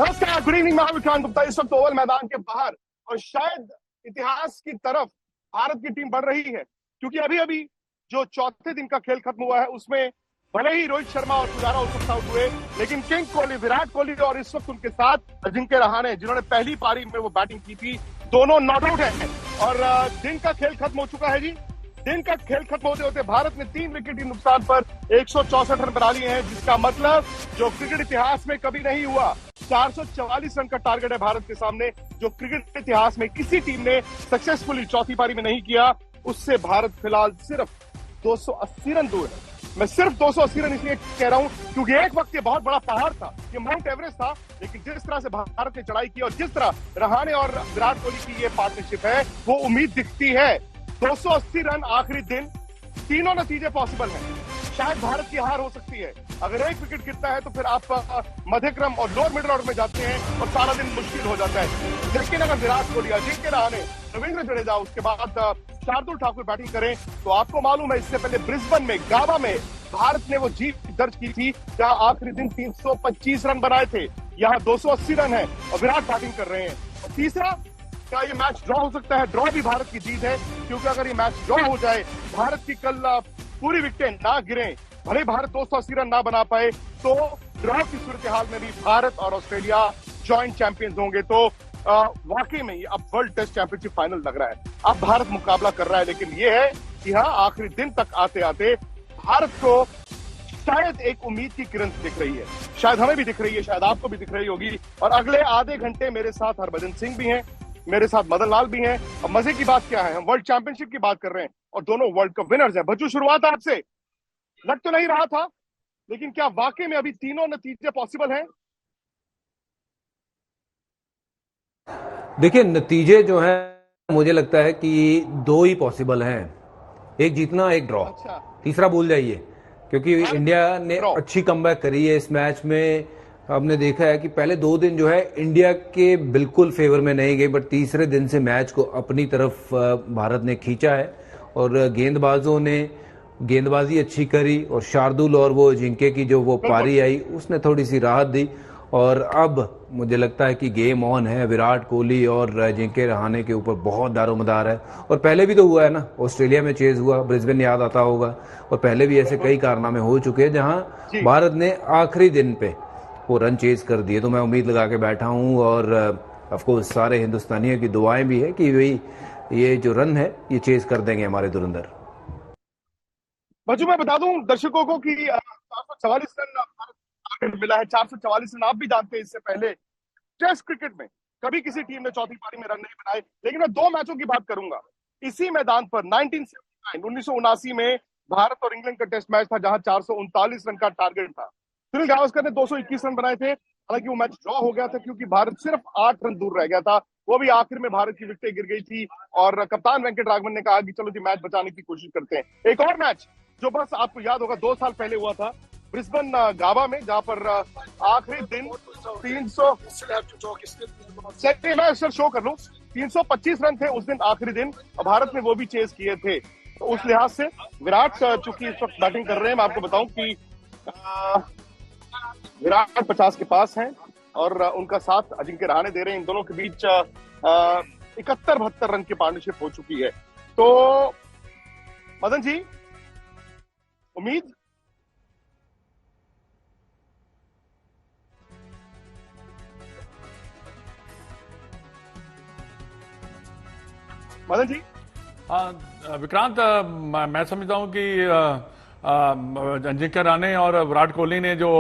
नमस्कार, good evening. मैं विक्रांत गुप्ता इस वक्त ओवल मैदान के बाहर, और शायद इतिहास की तरफ भारत की टीम बढ़ रही है, क्योंकि अभी अभी जो चौथे दिन का खेल खत्म हुआ है उसमें भले ही रोहित शर्मा और पुजारा उस वक्त आउट हुए, लेकिन किंग कोहली, विराट कोहली और इस वक्त उनके साथ अजिंक्य रहाणे, जिन्होंने पहली पारी में वो बैटिंग की थी, दोनों नॉट आउट हैं। और दिन का खेल खत्म हो चुका है जी। दिन का खेल खत्म होते होते भारत ने 3 विकेट के नुकसान पर 164 रन बना लिए हैं, जिसका मतलब जो क्रिकेट इतिहास में कभी नहीं हुआ। 444 रन का टारगेट है भारत के सामने, जो क्रिकेट इतिहास में किसी टीम ने सक्सेसफुली चौथी पारी में नहीं किया। उससे भारत फिलहाल सिर्फ 280 रन दूर है। मैं सिर्फ 280 रन इसलिए कह रहा हूं क्योंकि एक वक्त ये बहुत बड़ा पहाड़ था, ये माउंट एवरेस्ट था, लेकिन जिस तरह से भारत ने चढ़ाई की और जिस तरह रहाणे और विराट कोहली की ये पार्टनरशिप है, वो उम्मीद दिखती है। 280 रन आखिरी दिन, तीनों नतीजे पॉसिबल हैं। शायद भारत की हार हो सकती है। अगर एक विकेट गिरता है तो फिर आप मध्यक्रम और लोअर मिडिल ऑर्डर में जाते हैं और सारा दिन मुश्किल हो जाता है। लेकिन अगर विराट कोहली, अजिंक्य रहाणे, रविंद्र जडेजा, उसके बाद शार्दुल ठाकुर बैटिंग करें, तो आपको मालूम है इससे पहले ब्रिस्बेन में, गाबा में भारत ने वो जीत दर्ज की थी, जहां आखिरी दिन 325 रन बनाए थे। यहाँ 280 रन है और विराट बैटिंग कर रहे हैं। और तीसरा, क्या ये मैच ड्रॉ हो सकता है? ड्रॉ भी भारत की जीत है, क्योंकि अगर ये मैच ड्रॉ हो जाए, भारत की कल पूरी विकेटें ना गिरे, भले भारत 280 रन ना बना पाए, तो ड्रॉ की सूरत हाल में भी भारत और ऑस्ट्रेलिया जॉइंट चैंपियंस होंगे। तो वाकई में ये अब वर्ल्ड टेस्ट चैंपियनशिप फाइनल लग रहा है। अब भारत मुकाबला कर रहा है, लेकिन ये है कि हाँ, आखिरी दिन तक आते आते भारत को शायद एक उम्मीद की किरण दिख रही है। शायद हमें भी दिख रही है, शायद आपको भी दिख रही होगी। और अगले आधे घंटे मेरे साथ हरभजन सिंह भी हैं, मेरे साथ मदन लाल भी हैं। और मजे की बात क्या है, हम वर्ल्ड चैंपियनशिप की बात कर रहे हैं और दोनों वर्ल्ड कप विनर्स हैं। बच्चू, शुरुआत आपसे। लग तो नहीं रहा था, लेकिन क्या वाकई में अभी तीनों नतीजे पॉसिबल हैं? देखिए, नतीजे जो है मुझे लगता है कि दो ही पॉसिबल हैं, एक जीतना, एक ड्रॉ। अच्छा, तीसरा भूल जाइए, क्योंकि इंडिया ने ड्रॉ। अच्छी कमबैक करी है इस मैच में। हमने देखा है कि पहले 2 दिन जो है इंडिया के बिल्कुल फेवर में नहीं गई, बट तीसरे दिन से मैच को अपनी तरफ भारत ने खींचा है और गेंदबाजों ने गेंदबाजी अच्छी करी और शार्दुल और वो जिंके की जो वो पारी आई उसने थोड़ी सी राहत दी। और अब मुझे लगता है कि गेम ऑन है। विराट कोहली और जिंके रहाणे के ऊपर बहुत दारोमदार है। और पहले भी तो हुआ है ना, ऑस्ट्रेलिया में चेज हुआ, ब्रिस्बेन याद आता होगा, और पहले भी ऐसे कई कारनामे हो चुके हैं जहां भारत ने आखिरी दिन पे वो रन चेज कर दिए। तो मैं उम्मीद लगा के बैठा हूं और ऑफकोर्स सारे हिंदुस्तानियों की दुआएं भी है कि भाई ये जो रन है ये चेज कर देंगे हमारे धुरंधर। बच्चू, मैं बता दूं दर्शकों को कि 444 रन भारत मिला है। 444 रन आप भी जानते हैं, इससे पहले टेस्ट क्रिकेट में कभी किसी टीम ने चौथी पारी में रन नहीं बनाए। लेकिन मैं 2 मैचों की बात करूंगा इसी मैदान पर। 1979 में भारत और इंग्लैंड का टेस्ट मैच था, जहां 439 रन का टारगेट था। सुनील गावस्कर ने 221 रन बनाए थे। हालांकि वो मैच ड्रॉ हो गया था, क्योंकि भारत सिर्फ 8 रन दूर रह गया था। वो भी आखिर में भारत की विकेटें गिर गई थी और कप्तान वेंकट राघवन ने कहा कि चलो जी, मैच बचाने की कोशिश करते हैं। एक और मैच जो बस आपको याद होगा 2 साल पहले हुआ था, ब्रिस्बेन गाबा में, जहां पर आखिरी दिन 300 मैं सर शो कर लूं, 325 रन थे उस दिन आखिरी दिन, और भारत ने वो भी चेज किए थे। तो उस लिहाज से विराट चूंकि इस वक्त बैटिंग कर रहे हैं, मैं आपको बताऊं कि विराट 50 के पास हैं और उनका साथ अजिंक्य रहाणे दे रहे हैं। इन दोनों के बीच 71-72 रन की पार्टनरशिप हो चुकी है। तो मदन जी, उम्मीद? मदन जी? विक्रांत, मैं समझता हूं कि अजिंक्य रहाणे और विराट कोहली ने जो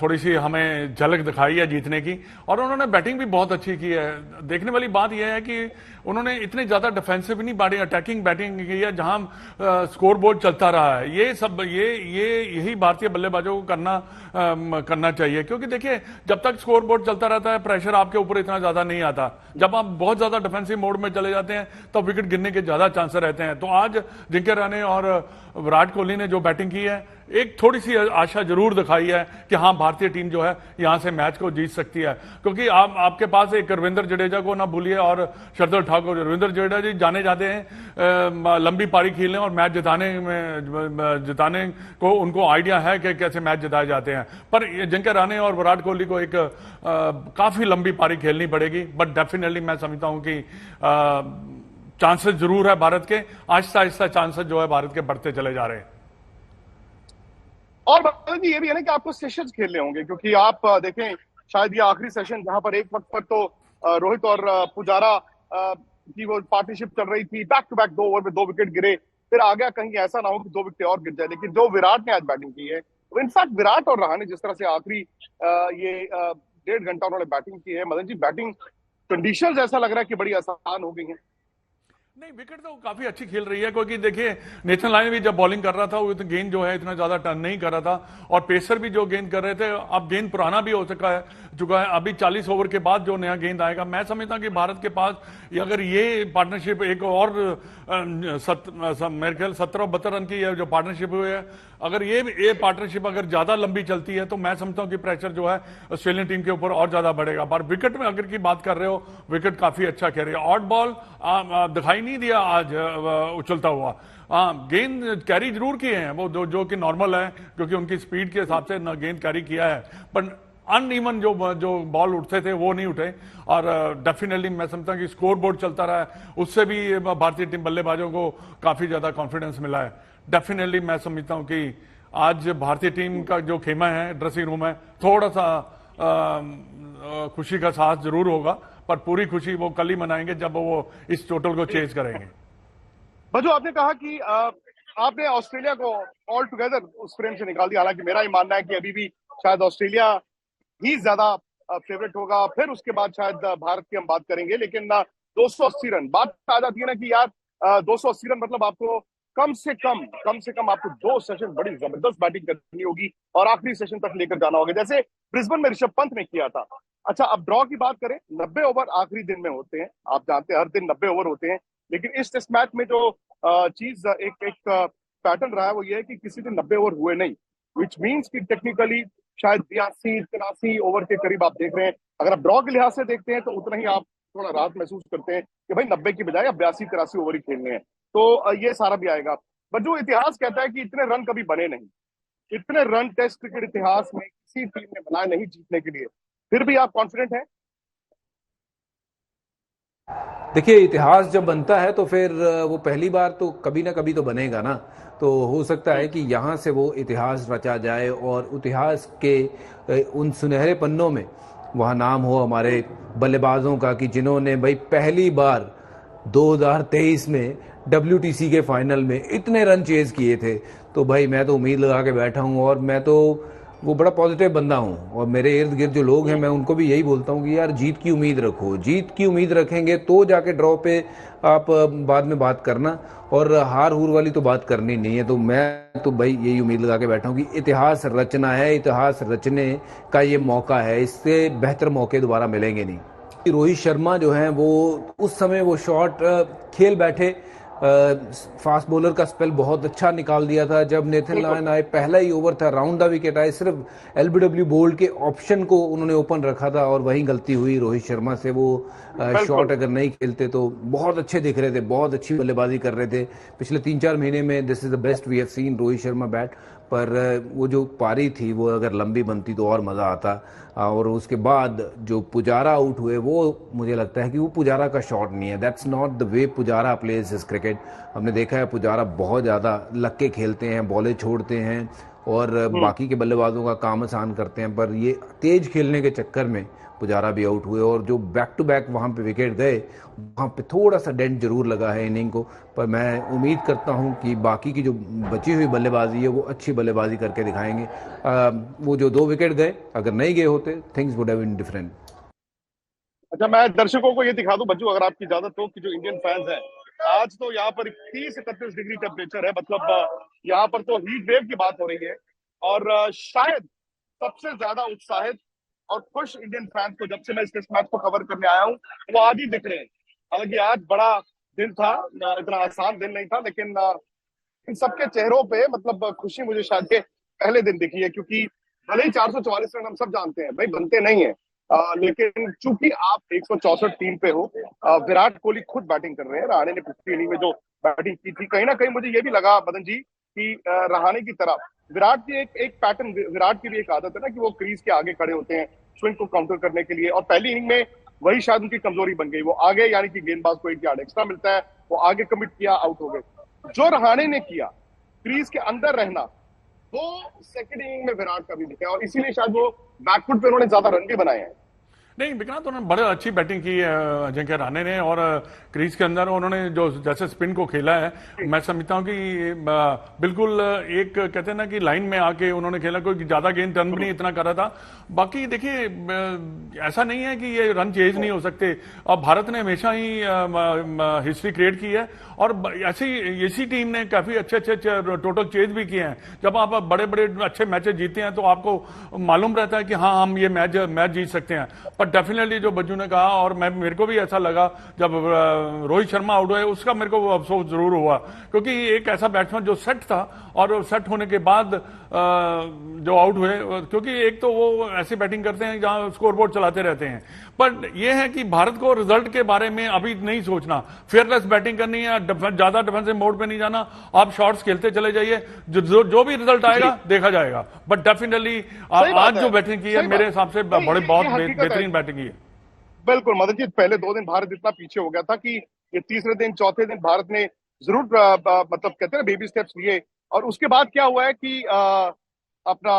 थोड़ी सी हमें झलक दिखाई है जीतने की, और उन्होंने बैटिंग भी बहुत अच्छी की है। देखने वाली बात यह है कि उन्होंने इतने ज्यादा डिफेंसिव नहीं बैटिंग, अटैकिंग बैटिंग की है, जहां स्कोर बोर्ड चलता रहा है। ये सब यही भारतीय बल्लेबाजों को करना चाहिए, क्योंकि देखिए, जब तक स्कोर बोर्ड चलता रहता है प्रेशर आपके ऊपर इतना ज्यादा नहीं आता। जब आप बहुत ज्यादा डिफेंसिव मोड में चले जाते हैं तो विकेट गिरने के ज्यादा चांसेस रहते हैं। तो आज जिंके रहाणे और विराट कोहली ने जो बैटिंग की है, एक थोड़ी सी आशा जरूर दिखाई है कि हाँ भारतीय टीम जो है यहां से मैच को जीत सकती है, क्योंकि आपके पास एक रविंद्र जडेजा को ना भूलिए और शार्दुल ठाकुर। रविंद्र जडेजा जी जाने जाते हैं लंबी पारी खेलने और मैच जिताने को उनको आइडिया है कि कैसे मैच जिताए जाते हैं, पर अजिंक्य रहाणे और विराट कोहली को एक काफी लंबी पारी खेलनी पड़ेगी। बट डेफिनेटली मैं समझता हूं कि चांसेस जरूर है भारत के, आहिस्ता आहिस्ता चांसेस जो है भारत के बढ़ते चले जा रहे हैं। और बात ये भी है ना कि आपको सेशंस खेलने होंगे, क्योंकि आप देखें शायद ये आखिरी सेशन जहां पर एक वक्त पर तो रोहित और पुजारा की वो पार्टनरशिप चल रही थी, बैक टू बैक 2 ओवर में 2 विकेट गिरे, फिर आ गया कहीं ऐसा ना हो कि 2 विकेट और गिर जाए। लेकिन जो विराट ने आज बैटिंग की है, तो इनफैक्ट विराट और रहाणे जिस तरह से आखिरी ये 1.5 घंटा उन्होंने बैटिंग की है, मदन जी बैटिंग कंडीशंस ऐसा लग रहा है कि बड़ी आसान हो गई है। नहीं, विकेट तो काफी अच्छी खेल रही है, क्योंकि देखिए नेथन लायन भी जब बॉलिंग कर रहा था वो तो गेंद जो है इतना ज्यादा टर्न नहीं कर रहा था, और पेसर भी जो गेंद कर रहे थे, अब गेंद पुराना भी हो चुका है अभी 40 ओवर के बाद जो नया गेंद आएगा। मैं समझता हूं कि भारत के पास अगर ये पार्टनरशिप एक और मेरे ख्याल 17-72 रन की जो पार्टनरशिप हुई है, अगर ये पार्टनरशिप अगर ज्यादा लंबी चलती है तो मैं समझता हूं कि प्रेशर जो है ऑस्ट्रेलियन टीम के ऊपर और ज्यादा बढ़ेगा। पर विकेट में अगर की बात कर रहे हो, विकेट काफी अच्छा खेल रही है। ऑड बॉल दिखाई नहीं दिया आज उछलता हुआ। हाँ, गेंद कैरी जरूर किए हैं वो जो कि नॉर्मल है, क्योंकि उनकी स्पीड के हिसाब से गेंद कैरी किया है, पर अनइवन जो बॉल उठते थे वो नहीं उठे। और डेफिनेटली मैं समझता हूं कि स्कोर बोर्ड चलता रहा है, उससे भी भारतीय टीम बल्लेबाजों को काफी ज्यादा कॉन्फिडेंस मिला है। डेफिनेटली मैं समझता हूं कि आज भारतीय टीम का जो खेमा है, ड्रेसिंग रूम है, थोड़ा सा खुशी का साहस जरूर होगा, पर पूरी खुशी वो कल ही मनाएंगे जब वो इस टोटल को चेज करेंगे। बजू, आपने कहा कि आपने ऑस्ट्रेलिया को ऑल टुगेदर उस फ्रेम से निकाल दिया, हालांकि मेरा ही मानना है कि अभी भी शायद ऑस्ट्रेलिया ही ज्यादा फेवरेट होगा, फिर उसके बाद शायद भारत की हम बात करेंगे। लेकिन 280 रन बात आ जाती है ना कि यार 280 रन मतलब आपको कम से कम आपको 2 सेशन बड़ी जबरदस्त बैटिंग करनी होगी और आखिरी सेशन तक लेकर जाना होगा, जैसे ब्रिस्बेन में ऋषभ पंत ने किया था। अच्छा, अब ड्रॉ की बात करें, 90 ओवर आखिरी दिन में होते हैं, आप जानते हैं हर दिन 90 ओवर होते हैं, लेकिन इस टेस्ट मैच में जो चीज एक पैटर्न रहा है वो ये है कि किसी दिन 90 ओवर हुए नहीं, विच मीन्स कि टेक्निकली शायद 82-83 ओवर के करीब आप देख रहे हैं। अगर आप ड्रॉ के लिहाज से देखते हैं तो उतना ही आप थोड़ा राहत महसूस करते हैं कि भाई 90 की बजाय अब 82-83 ओवर ही खेलने हैं, तो ये सारा भी आएगा। बट जो इतिहास कहता है कि इतने रन कभी बने नहीं, इतने रन टेस्ट क्रिकेट इतिहास में किसी टीम ने बनाए नहीं जीतने के लिए, फिर भी आप कॉन्फिडेंट हैं? देखिए, इतिहास जब बनता है तो फिर वो पहली बार तो कभी ना कभी तो बनेगा ना, तो हो सकता है कि यहाँ से वो इतिहास रचा जाए और इतिहास के उन सुनहरे पन्नों में वहाँ नाम हो हमारे बल्लेबाजों का कि जिन्होंने भाई पहली बार 2023 में WTC के फाइनल में इतने रन चेज किए थे। तो भाई मैं तो उम्मीद लगा के बैठा हूँ, और मैं तो वो बड़ा पॉजिटिव बंदा हूँ, और मेरे इर्द गिर्द जो लोग हैं मैं उनको भी यही बोलता हूँ कि यार जीत की उम्मीद रखो, जीत की उम्मीद रखेंगे तो जाके ड्रॉ पे आप बाद में बात करना, और हार हूर वाली तो बात करनी नहीं है। तो मैं तो भाई यही उम्मीद लगा के बैठा हूँ कि इतिहास रचना है, इतिहास रचने का ये मौका है, इससे बेहतर मौके दोबारा मिलेंगे नहीं। रोहित शर्मा जो है वो उस समय वो शॉट खेल बैठे, फास्ट बॉलर का स्पेल बहुत अच्छा निकाल दिया था। जब नेथन लायन आए, पहला ही ओवर था, राउंड द विकेट आए, सिर्फ LBW बोल्ड के ऑप्शन को उन्होंने ओपन रखा था और वहीं गलती हुई रोहित शर्मा से। वो शॉट अगर नहीं खेलते तो बहुत अच्छे दिख रहे थे, बहुत अच्छी बल्लेबाजी कर रहे थे पिछले 3-4 महीने में। This is the best we have seen Rohit Sharma bat. पर वो जो पारी थी वो अगर लंबी बनती तो और मज़ा आता। और उसके बाद जो पुजारा आउट हुए, वो मुझे लगता है कि वो पुजारा का शॉट नहीं है, that's not the way Pujara plays his cricket. हमने देखा है पुजारा बहुत ज़्यादा लक्के खेलते हैं, बॉलें छोड़ते हैं और बाकी के बल्लेबाजों का काम आसान करते हैं, पर ये तेज खेलने के चक्कर में पुजारा भी आउट हुए। और जो बैक टू बैक वहाँ पे विकेट गए, वहाँ पे थोड़ा सा डेंट जरूर लगा है इनिंग को। पर मैं उम्मीद करता हूँ कि बाकी की जो बची हुई बल्लेबाजी है वो अच्छी बल्लेबाजी करके दिखाएंगे। वो जो 2 विकेट गए, अगर नहीं गए होते things would have been different. अच्छा, मैं दर्शकों को ये दिखा दूं बच्चों, अगर आपकी इजाजत हो, कि जो इंडियन फैंस हैं आज तो यहाँ पर 30-31 डिग्री टेम्परेचर है, मतलब यहाँ पर तो हीट वेव की बात हो रही है। और शायद सबसे ज्यादा उत्साहित और खुश इंडियन फैंस को जब से मैं इस टेस्ट मैच को कवर करने आया हूँ वो आज ही दिख रहे हैं। हालांकि आज बड़ा दिन था, इतना आसान दिन नहीं था, लेकिन इन सबके चेहरों पे मतलब खुशी मुझे शायद पहले दिन दिखी है, क्योंकि भले ही 444 रन हम सब जानते हैं भाई बनते नहीं है, लेकिन चूंकि आप 164 टीम पे हो, विराट कोहली खुद बैटिंग कर रहे हैं। रहाणे ने पिछली इनिंग में जो बैटिंग की थी, कहीं ना कहीं मुझे ये भी लगा मदन जी कि रहाणे की तरह विराट की एक पैटर्न, विराट की भी एक आदत है ना कि वो क्रीज के आगे खड़े होते हैं स्विंग को काउंटर करने के लिए, और पहली इनिंग में वही शायद उनकी कमजोरी बन गई। वो आगे, यानी कि गेंदबाज को 1 यार्ड एक्स्ट्रा मिलता है, वो आगे कमिट किया, आउट हो गए। जो रहाणे ने किया क्रीज के अंदर रहना, वो सेकंड इनिंग में विराट का भी दिखा, और इसीलिए शायद वो बैकफुट पे उन्होंने ज्यादा रन भी बनाए हैं। नहीं, विक्रांत, उन्होंने बड़े अच्छी बैटिंग की है अजिंक्य रहाणे ने, और क्रीज के अंदर उन्होंने जो जैसे स्पिन को खेला है, मैं समझता हूं कि बिल्कुल एक कहते हैं ना कि लाइन में आके उन्होंने खेला। कोई ज्यादा गेंद टर्न भी नहीं इतना कर रहा था। बाकी देखिए, ऐसा नहीं है कि ये रन चेज नहीं हो सकते। अब भारत ने हमेशा ही हिस्ट्री क्रिएट की है, और इसी टीम ने काफी अच्छे टोटल चेज भी किए हैं। जब आप बड़े बड़े अच्छे मैचेस जीते हैं तो आपको मालूम रहता है कि हाँ, हम ये मैच जीत सकते हैं। पर डेफिनेटली जो बज्जू ने कहा, और मेरे को भी ऐसा लगा जब रोहित शर्मा आउट हुए, उसका मेरे को अफसोस जरूर हुआ, क्योंकि एक ऐसा बैट्समैन जो सेट था, और सेट होने के बाद जो आउट हुए, क्योंकि एक तो वो ऐसी बैटिंग करते हैं जहां स्कोरबोर्ड चलाते रहते हैं। पर यह है कि भारत को रिजल्ट के बारे में अभी नहीं सोचना, फेयरलेस बैटिंग करनी है, ज्यादा डिफेंसिव मोड पे नहीं जाना, आप शॉट्स खेलते चले जाइए, जो भी रिजल्ट आएगा देखा जाएगा। बट डेफिनेटली आज जो बैटिंग की है, मेरे हिसाब से बहुत बेहतरीन बैटिंग की है। बिल्कुल मदन जी, पहले 2 दिन भारत इतना पीछे हो गया था कि ये तीसरे दिन, चौथे दिन भारत ने जरूर मतलब कहते हैं ना बेबी स्टेप्स लिए, और उसके बाद क्या हुआ है कि अपना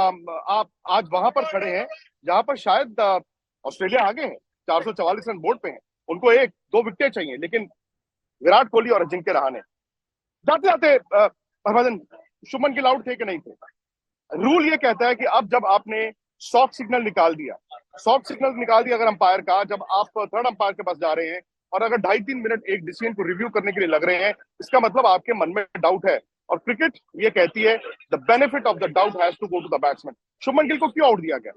आप आज वहां पर खड़े हैं जहां पर शायद ऑस्ट्रेलिया आगे है, 444 रन बोर्ड पे हैं, उनको 1-2 विकेटें चाहिए, लेकिन विराट कोहली और अजिंक्य रहाणे जाते जाते हरभजन, शुभमन गिल आउट थे कि नहीं थे? रूल ये कहता है कि अब जब आपने सॉफ्ट सिग्नल निकाल दिया अगर अंपायर का, जब आप थर्ड अंपायर के पास जा रहे हैं और अगर 2.5-3 मिनट एक डिसीजन को रिव्यू करने के लिए लग रहे हैं, इसका मतलब आपके मन में डाउट है, और क्रिकेट ये कहती है the benefit of the doubt has to go to the batsman. Shubman Gill को क्यों आउट दिया गया?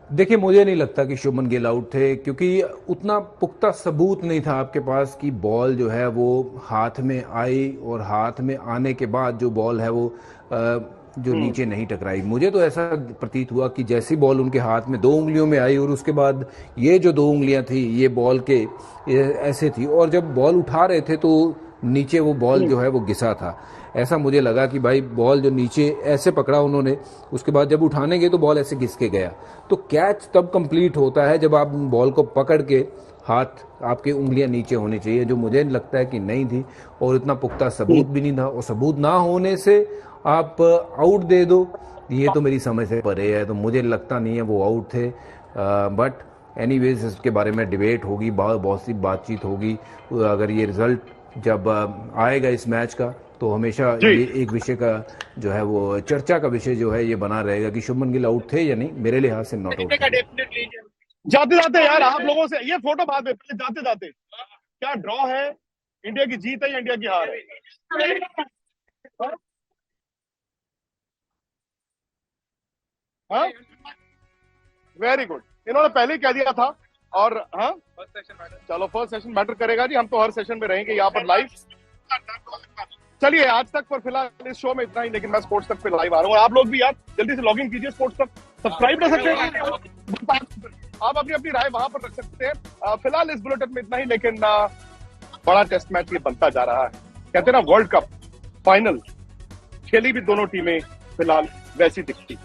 देखिए, मुझे नहीं लगता कि शुभमन गिल आउट थे, क्योंकि उतना पुख्ता सबूत नहीं था आपके पास कि बॉल जो है वो हाथ में आई, और हाथ में आने के बाद जो बॉल है वो जो नीचे नहीं टकराई। मुझे तो ऐसा प्रतीत हुआ कि जैसी बॉल उनके हाथ में 2 उंगलियों में आई, और उसके बाद ये जो 2 उंगलियां थी ये बॉल के ऐसे थी, और जब बॉल उठा रहे थे तो नीचे वो बॉल जो है वो घिसा था। ऐसा मुझे लगा कि भाई बॉल जो नीचे ऐसे पकड़ा उन्होंने, उसके बाद जब उठाने गए तो बॉल ऐसे घिस के गया। तो कैच तब कंप्लीट होता है जब आप बॉल को पकड़ के हाथ, आपकी उंगलियां नीचे होनी चाहिए, जो मुझे लगता है कि नहीं थी, और इतना पुख्ता सबूत भी नहीं था। और सबूत ना होने से आप आउट दे दो, ये तो मेरी समझ से परे है, तो मुझे लगता नहीं है वो आउट थे। बट एनीवेज, इसके बारे में डिबेट होगी, बहुत सी बातचीत होगी। अगर ये रिजल्ट जब आएगा इस मैच का, तो हमेशा ये एक विषय का जो है वो चर्चा का विषय जो है ये बना रहेगा कि शुभमन गिल आउट थे या नहीं। मेरे लिहाज से नॉट आउट। जाते जाते यार आप लोगों से ये फोटो बाद में, पहले जाते जाते क्या ड्रॉ है, इंडिया की जीत है या इंडिया की हार है? हाँ, वेरी गुड, इन्होंने पहले ही कह दिया था। और हाँ, चलो फर्स्ट सेशन मैटर करेगा जी, हम तो हर सेशन में रहेंगे यहाँ पर लाइव। चलिए, आज तक पर फिलहाल इस शो में इतना ही, लेकिन मैं स्पोर्ट्स तक पे लाइव आ रहा हूँ। आप लोग भी यार जल्दी से लॉग इन कीजिए स्पोर्ट्स तक, सब्सक्राइब कर सकते हैं, आप अपनी अपनी राय वहां पर रख सकते हैं। फिलहाल इस बुलेटिन में इतना ही, लेकिन बड़ा टेस्ट मैच ये बनता जा रहा है। कहते हैं ना वर्ल्ड कप फाइनल, खेली भी दोनों टीमें फिलहाल वैसी दिखती।